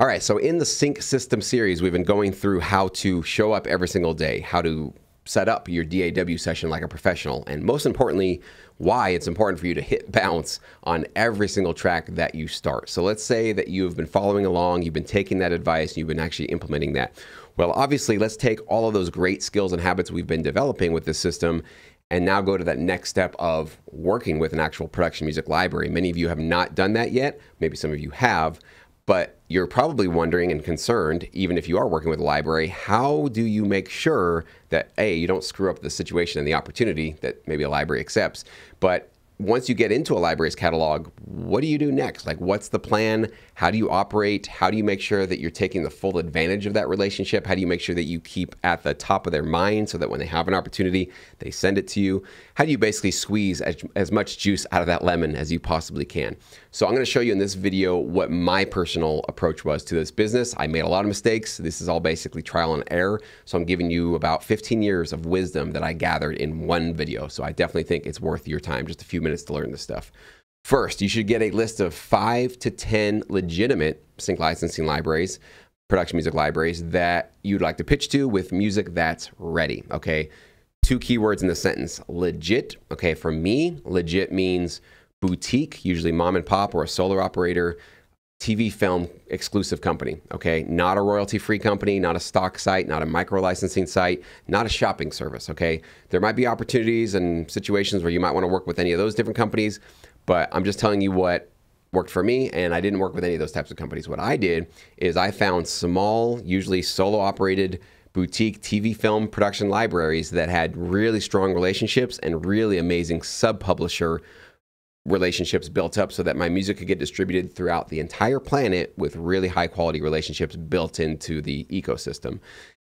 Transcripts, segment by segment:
All right, so in the Sync System series, we've been going through how to show up every single day, how to set up your DAW session like a professional, and most importantly, why it's important for you to hit bounce on every single track that you start. So let's say that you've been following along, you've been taking that advice, you've been actually implementing that. Well, obviously, let's take all of those great skills and habits we've been developing with this system and now go to that next step of working with an actual production music library. Many of you have not done that yet. Maybe some of you have. But you're probably wondering and concerned, even if you are working with a library, how do you make sure that, A, you don't screw up the situation and the opportunity that maybe a library accepts, but once you get into a library's catalog, what do you do next? Like, what's the plan? How do you operate? How do you make sure that you're taking the full advantage of that relationship? How do you make sure that you keep at the top of their mind so that when they have an opportunity, they send it to you? How do you basically squeeze as much juice out of that lemon as you possibly can? So I'm going to show you in this video what my personal approach was to this business. I made a lot of mistakes. This is all basically trial and error. So I'm giving you about 15 years of wisdom that I gathered in one video. So I definitely think it's worth your time, just a few minutes to learn this stuff. First, you should get a list of 5 to 10 legitimate sync licensing libraries, production music libraries that you'd like to pitch to with music that's ready, okay? 2 keywords in the sentence, legit, okay? For me, legit means boutique, usually mom and pop or a solo operator, TV film exclusive company, okay? Not a royalty-free company, not a stock site, not a micro-licensing site, not a shopping service, okay? There might be opportunities and situations where you might want to work with any of those different companies, but I'm just telling you what worked for me, and I didn't work with any of those types of companies. What I did is I found small, usually solo-operated boutique TV film production libraries that had really strong relationships and really amazing sub-publisher relationships built up so that my music could get distributed throughout the entire planet with really high quality relationships built into the ecosystem.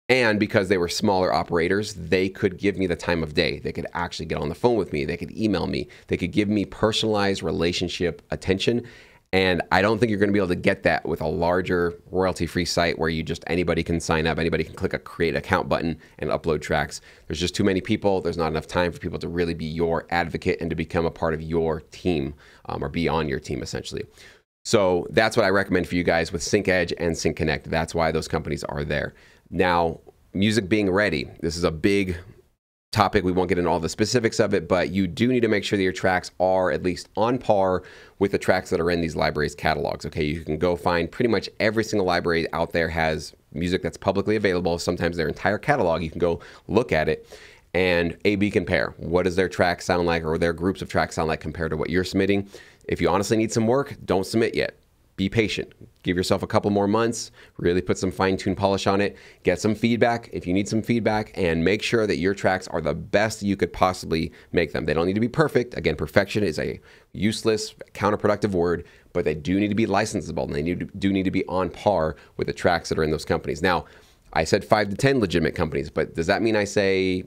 And because they were smaller operators, they could give me the time of day. They could actually get on the phone with me. They could email me. They could give me personalized relationship attention. And I don't think you're going to be able to get that with a larger royalty-free site where you just anybody can sign up, anybody can click a create account button and upload tracks. There's just too many people. There's not enough time for people to really be your advocate and to become a part of your team or be on your team essentially. So that's what I recommend for you guys with Sync Edge and Sync Connect. That's why those companies are there. Now, music being ready. This is a big topic. We won't get into all the specifics of it, but you do need to make sure that your tracks are at least on par with the tracks that are in these libraries' catalogs. Okay, you can go find pretty much every single library out there has music that's publicly available. Sometimes their entire catalog, you can go look at it and A/B compare. What does their track sound like, or their groups of tracks sound like compared to what you're submitting? If you honestly need some work, don't submit yet. Be patient. Give yourself a couple more months, really put some fine-tuned polish on it, get some feedback if you need some feedback, and make sure that your tracks are the best you could possibly make them. They don't need to be perfect. Again, perfection is a useless, counterproductive word, but they do need to be licensable, and they do need to be on par with the tracks that are in those companies. Now, I said 5 to 10 legitimate companies, but does that mean I say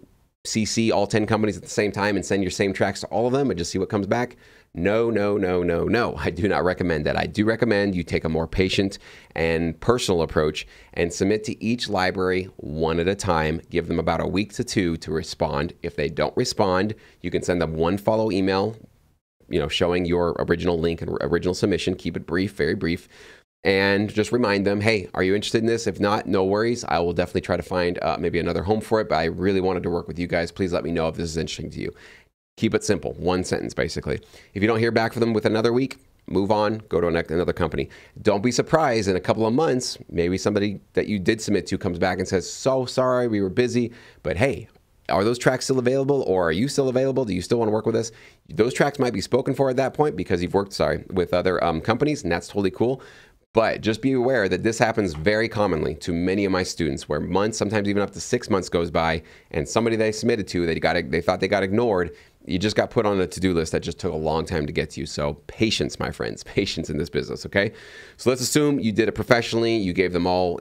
CC all 10 companies at the same time and send your same tracks to all of them and just see what comes back? No, no, no, no, no. I do not recommend that. I do recommend you take a more patient and personal approach and submit to each library one at a time. Give them about a week to 2 to respond. If they don't respond, you can send them one follow email, showing your original link and original submission. Keep it brief, very brief. And just remind them, hey, are you interested in this? If not, no worries. I will definitely try to find maybe another home for it, but I really wanted to work with you guys. Please let me know if this is interesting to you. Keep it simple, one sentence basically. If you don't hear back from them within another week, move on, go to another company. Don't be surprised in a couple of months, maybe somebody that you did submit to comes back and says, so sorry, we were busy, but hey, are those tracks still available, or are you still available? Do you still want to work with us? Those tracks might be spoken for at that point because you've worked, with other companies, and that's totally cool. But just be aware that this happens very commonly to many of my students, where months, sometimes even up to 6 months goes by, and somebody they submitted to, they thought they got ignored. You just got put on a to-do list that just took a long time to get to you. So patience, my friends, patience in this business, okay? So let's assume you did it professionally. You gave them all,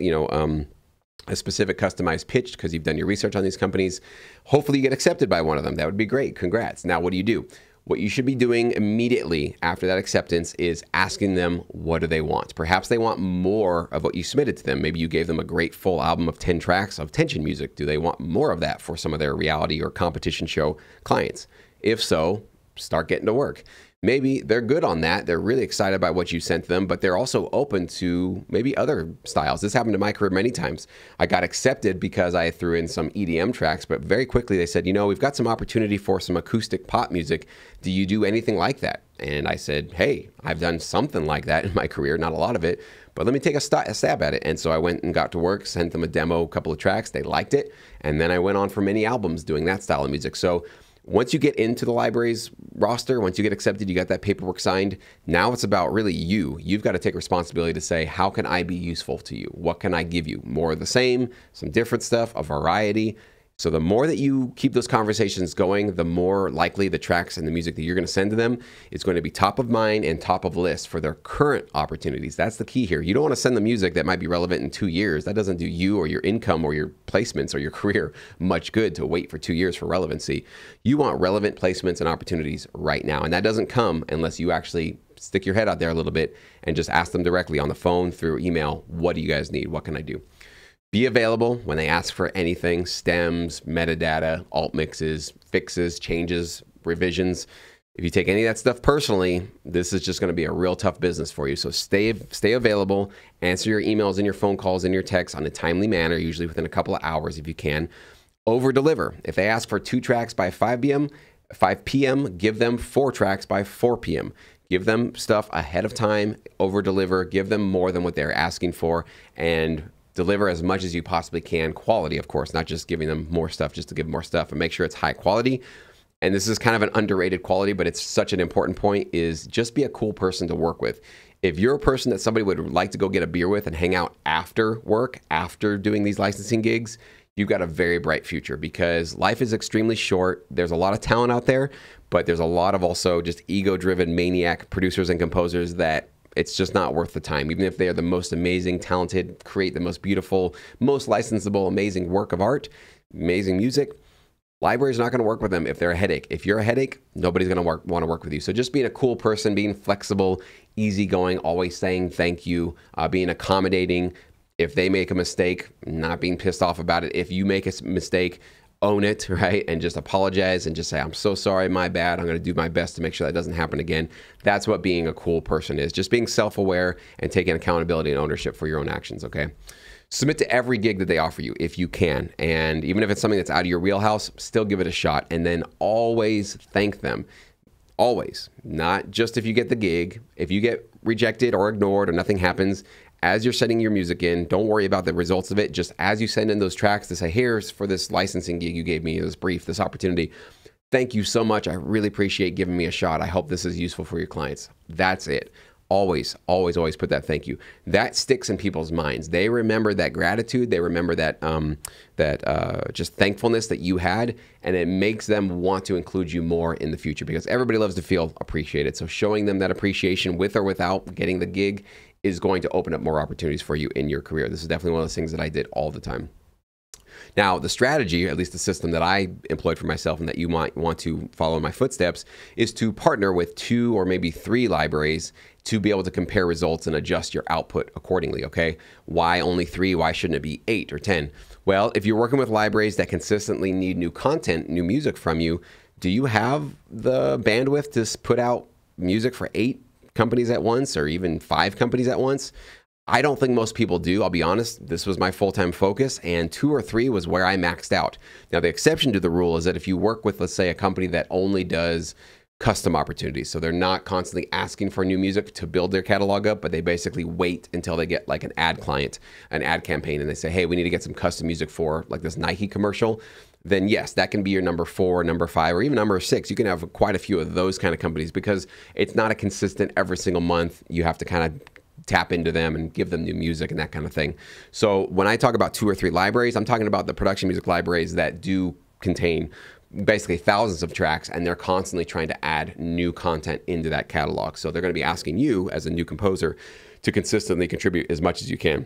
a specific customized pitch because you've done your research on these companies. Hopefully you get accepted by one of them. That would be great. Congrats. Now, what do? What you should be doing immediately after that acceptance is asking them, what do they want? Perhaps they want more of what you submitted to them. Maybe you gave them a great full album of 10 tracks of tension music. Do they want more of that for some of their reality or competition show clients? If so, start getting to work. maybe they're good on that. They're really excited by what you sent them, but they're also open to maybe other styles. This happened in my career many times. I got accepted because I threw in some EDM tracks, but very quickly they said, we've got some opportunity for some acoustic pop music. Do you do anything like that? And I said, hey, I've done something like that in my career, not a lot of it, but let me take a stab at it. And so I went and got to work, sent them a demo, a couple of tracks. They liked it. And then I went on for many albums doing that style of music. So once you get into the library's roster, once you get accepted, you got that paperwork signed, now it's about really you. You've got to take responsibility to say, how can I be useful to you? What can I give you? More of the same, some different stuff, a variety. So the more that you keep those conversations going, the more likely the tracks and the music that you're going to send to them is going to be top of mind and top of list for their current opportunities. That's the key here. You don't want to send them music that might be relevant in 2 years. That doesn't do you or your income or your placements or your career much good to wait for 2 years for relevancy. You want relevant placements and opportunities right now. And that doesn't come unless you actually stick your head out there a little bit and just ask them directly on the phone, through email, what do you guys need? What can I do? Be available when they ask for anything: stems, metadata, alt mixes, fixes, changes, revisions. If you take any of that stuff personally, this is just going to be a real tough business for you. So stay available, answer your emails and your phone calls and your texts on a timely manner, usually within a couple of hours if you can. Over deliver. If they ask for 2 tracks by 5 p.m., give them 4 tracks by 4 p.m. Give them stuff ahead of time, over deliver, give them more than what they're asking for, and deliver as much as you possibly can. Quality, of course, not just giving them more stuff just to give more stuff, and make sure it's high quality. And this is kind of an underrated quality, but it's such an important point, is just be a cool person to work with. If you're a person that somebody would like to go get a beer with and hang out after work, after doing these licensing gigs, you've got a very bright future, because life is extremely short. There's a lot of talent out there, but there's a lot of also just ego-driven maniac producers and composers that it's just not worth the time. Even if they are the most amazing, talented, create the most beautiful, most licensable, amazing work of art, amazing music, libraries are not going to work with them if they're a headache. If you're a headache, nobody's going to want to work with you. So just being a cool person, being flexible, easygoing, always saying thank you, being accommodating. If they make a mistake, not being pissed off about it. If you make a mistake, own it, right? And just apologize and just say, I'm so sorry, my bad. I'm going to do my best to make sure that doesn't happen again. That's what being a cool person is. Just being self-aware and taking accountability and ownership for your own actions, okay? Submit to every gig that they offer you if you can. And even if it's something that's out of your wheelhouse, still give it a shot. And then always thank them. Always. Not just if you get the gig. If you get rejected or ignored or nothing happens, as you're sending your music in, don't worry about the results of it. Just as you send in those tracks to say, here's for this licensing gig you gave me, this brief, this opportunity. Thank you so much. I really appreciate giving me a shot. I hope this is useful for your clients. That's it. Always, always, always put that thank you. That sticks in people's minds. They remember that gratitude. They remember that just thankfulness that you had, and it makes them want to include you more in the future, because everybody loves to feel appreciated. So showing them that appreciation with or without getting the gig is going to open up more opportunities for you in your career. This is definitely one of those things that I did all the time. Now, the strategy, at least the system that I employed for myself and that you might want to follow in my footsteps, is to partner with 2 or maybe 3 libraries to be able to compare results and adjust your output accordingly, okay? Why only 3? Why shouldn't it be 8 or 10? Well, if you're working with libraries that consistently need new content, new music from you, do you have the bandwidth to put out music for 8 companies at once, or even 5 companies at once? I don't think most people do. I'll be honest, this was my full-time focus, and 2 or 3 was where I maxed out. Now, the exception to the rule is that if you work with, let's say, a company that only does custom opportunities, so they're not constantly asking for new music to build their catalog up, but they basically wait until they get like an ad client, an ad campaign, and they say, hey, we need to get some custom music for like this Nike commercial, then yes, that can be your number 4, number 5, or even number 6. You can have quite a few of those kind of companies, because it's not a consistent every single month. You have to kind of tap into them and give them new music and that kind of thing. So when I talk about 2 or 3 libraries, I'm talking about the production music libraries that do contain basically thousands of tracks, and they're constantly trying to add new content into that catalog. So they're going to be asking you as a new composer to consistently contribute as much as you can.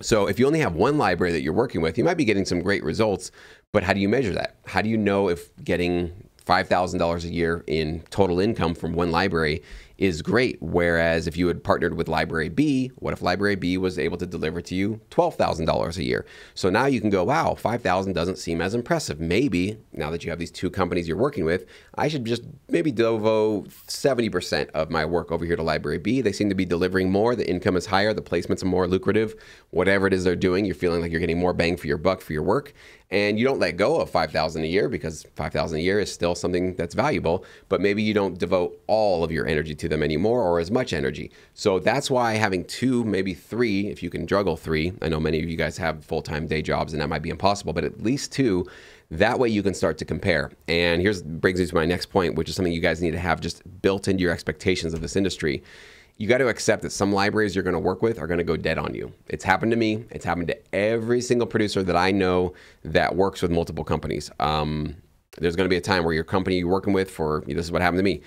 So if you only have one library that you're working with, you might be getting some great results, but how do you measure that? How do you know if getting $5,000 a year in total income from one library is great. Whereas if you had partnered with Library B, what if Library B was able to deliver to you $12,000 a year? So now you can go, wow, $5,000 doesn't seem as impressive. Maybe now that you have these two companies you're working with, I should just maybe devote 70% of my work over here to Library B. They seem to be delivering more. The income is higher. The placements are more lucrative. Whatever it is they're doing, you're feeling like you're getting more bang for your buck for your work. And you don't let go of $5,000 a year, because $5,000 a year is still something that's valuable, but maybe you don't devote all of your energy to them anymore, or as much energy. So that's why having two, maybe three, if you can juggle three, I know many of you guys have full-time day jobs and that might be impossible, but at least two, that way you can start to compare. And brings me to my next point, which is something you guys need to have just built into your expectations of this industry. You got to accept that some libraries you're going to work with are going to go dead on you. It's happened to me. It's happened to every single producer that I know that works with multiple companies. There's going to be a time where your company you're working with this is what happened to me.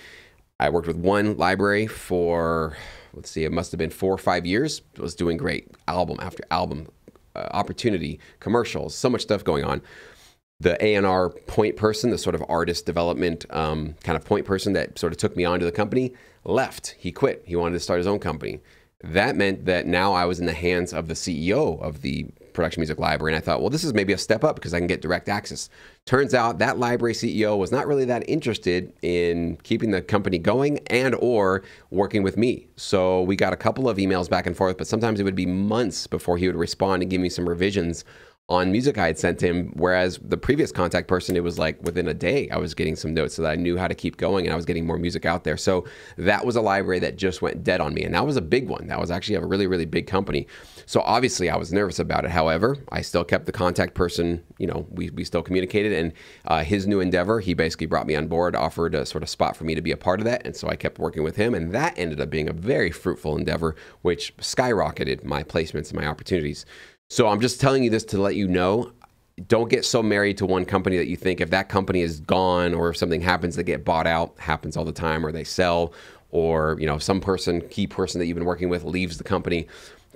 I worked with one library for, it must have been 4 or 5 years. It was doing great. Album after album, opportunity, commercials, so much stuff going on. The A&R point person, the sort of artist development kind of point person that sort of took me onto the company, left. He quit. He wanted to start his own company. That meant that now I was in the hands of the CEO of the production music library. And I thought, well, this is maybe a step up because I can get direct access. Turns out that library CEO was not really that interested in keeping the company going and or working with me. So we got a couple of emails back and forth, but sometimes it would be months before he would respond and give me some revisions on music I had sent him, whereas the previous contact person, it was like within a day I was getting some notes so that I knew how to keep going and I was getting more music out there. So that was a library that just went dead on me, and that was a big one. That was actually a really, really big company. So obviously I was nervous about it. However, I still kept the contact person, we still communicated, and his new endeavor, he basically brought me on board, offered a sort of spot for me to be a part of that, and so I kept working with him, and that ended up being a very fruitful endeavor, which skyrocketed my placements and my opportunities. So I'm just telling you this to let you know, don't get so married to one company that you think if that company is gone or if something happens, they get bought out, happens all the time, or they sell, or some key person that you've been working with leaves the company.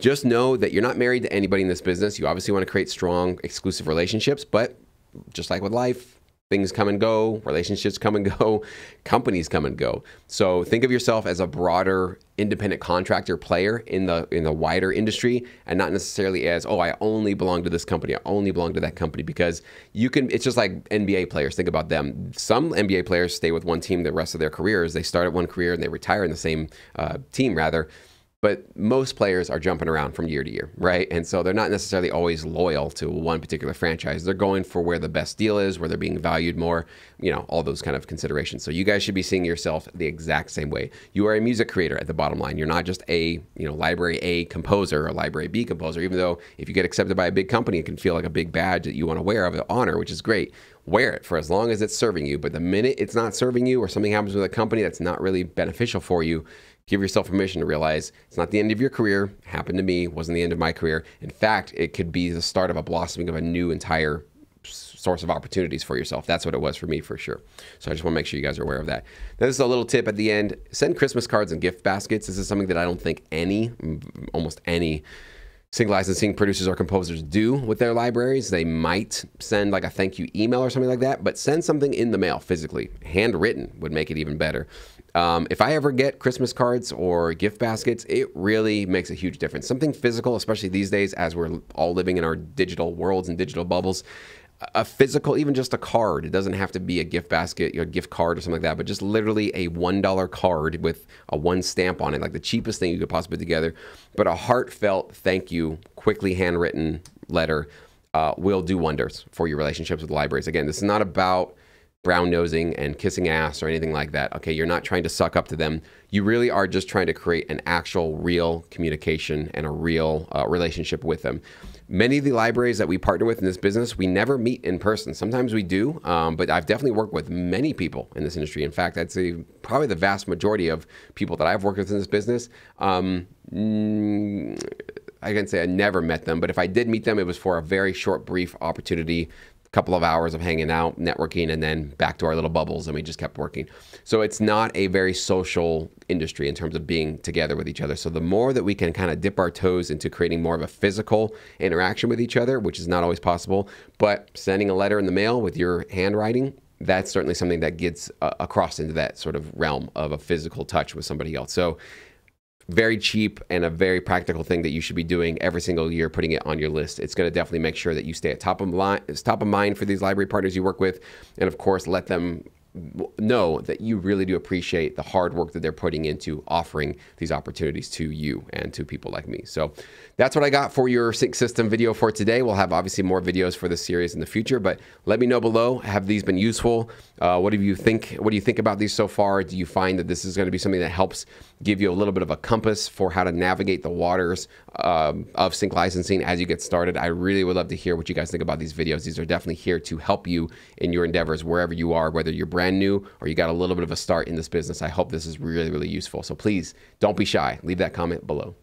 Just know that you're not married to anybody in this business. You obviously want to create strong, exclusive relationships, but just like with life, things come and go, relationships come and go, companies come and go. So think of yourself as a broader independent contractor player in the wider industry, and not necessarily as, oh, I only belong to this company, I only belong to that company, because it's just like NBA players. Think about them. Some NBA players stay with one team the rest of their careers. They start at one career and they retire in the same team rather. But most players are jumping around from year to year, right? And so they're not necessarily always loyal to one particular franchise. They're going for where the best deal is, where they're being valued more, all those kind of considerations. So you guys should be seeing yourself the exact same way. You are a music creator at the bottom line. You're not just a, Library A composer or Library B composer, even though if you get accepted by a big company, it can feel like a big badge that you want to wear of honor, which is great. Wear it for as long as it's serving you. But the minute it's not serving you or something happens with a company that's not really beneficial for you, give yourself permission to realize it's not the end of your career. Happened to me, wasn't the end of my career. In fact, it could be the start of a blossoming of a new entire source of opportunities for yourself. That's what it was for me, for sure. So I just want to make sure you guys are aware of that. Now, this is a little tip at the end. Send Christmas cards and gift baskets. This is something that I don't think almost any single licensing producers or composers do with their libraries. They might send like a thank you email or something like that, but send something in the mail physically. Handwritten would make it even better. If I ever get Christmas cards or gift baskets, it really makes a huge difference. Something physical, especially these days as we're all living in our digital worlds and digital bubbles. A physical, even just a card. It doesn't have to be a gift basket, a gift card or something like that, but just literally a $1 card with a one stamp on it, like the cheapest thing you could possibly put together. But a heartfelt thank you, quickly handwritten letter will do wonders for your relationships with libraries. Again, this is not about brown nosing and kissing ass or anything like that. Okay, you're not trying to suck up to them. You really are just trying to create an actual real communication and a real relationship with them. Many of the libraries that we partner with in this business, we never meet in person. Sometimes we do, but I've definitely worked with many people in this industry. In fact, I'd say probably the vast majority of people that I've worked with in this business, I can say I never met them, but if I did meet them, it was for a very short, brief opportunity, couple of hours of hanging out, networking, and then back to our little bubbles, and we just kept working. So it's not a very social industry in terms of being together with each other. So the more that we can kind of dip our toes into creating more of a physical interaction with each other, which is not always possible, but sending a letter in the mail with your handwriting that's certainly something that gets across into that sort of realm of a physical touch with somebody else. So very cheap and a very practical thing that you should be doing every single year, putting it on your list. It's going to definitely make sure that you stay at top of mind for these library partners you work with. And of course, let them know that you really do appreciate the hard work that they're putting into offering these opportunities to you and to people like me. So that's what I got for your sync system video for today. We'll have obviously more videos for this series in the future, but let me know below, have these been useful? What do you think about these so far? Do you find that this is going to be something that helps give you a little bit of a compass for how to navigate the waters of sync licensing as you get started? I really would love to hear what you guys think about these videos. These are definitely here to help you in your endeavors wherever you are, whether you're brand new or you got a little bit of a start in this business. I hope this is really, really useful. So please don't be shy. Leave that comment below.